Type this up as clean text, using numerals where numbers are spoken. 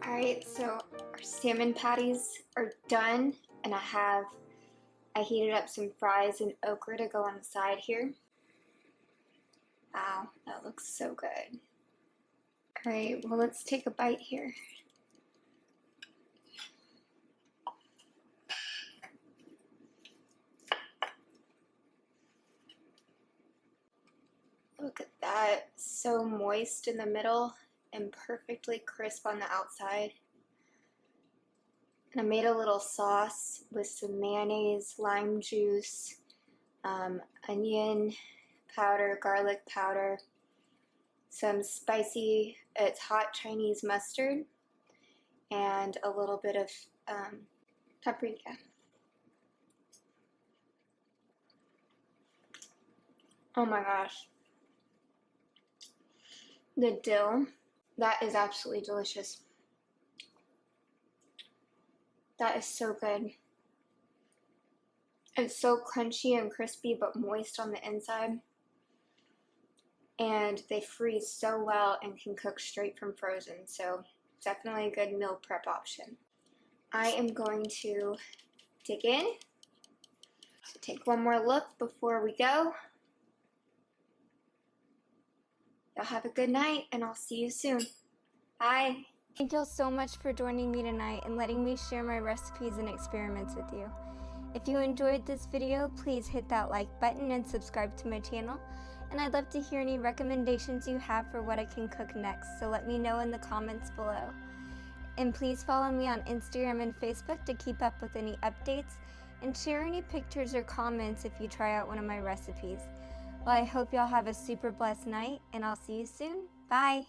Alright, so our salmon patties are done, and I heated up some fries and okra to go on the side here. Wow, that looks so good. Alright, well, let's take a bite here. Look at that, so moist in the middle and perfectly crisp on the outside. And I made a little sauce with some mayonnaise, lime juice, onion powder, garlic powder, some spicy, it's hot Chinese mustard, and a little bit of paprika. Oh my gosh. The dill, that is absolutely delicious. That is so good. It's so crunchy and crispy but moist on the inside. And they freeze so well and can cook straight from frozen, so definitely a good meal prep option. I am going to dig in. So take one more look before we go. Y'all have a good night, and I'll see you soon. Bye. Thank y'all so much for joining me tonight and letting me share my recipes and experiments with you. If you enjoyed this video, please hit that like button and subscribe to my channel. And I'd love to hear any recommendations you have for what I can cook next, so let me know in the comments below. And please follow me on Instagram and Facebook to keep up with any updates, and share any pictures or comments if you try out one of my recipes. Well, I hope y'all have a super blessed night, and I'll see you soon. Bye!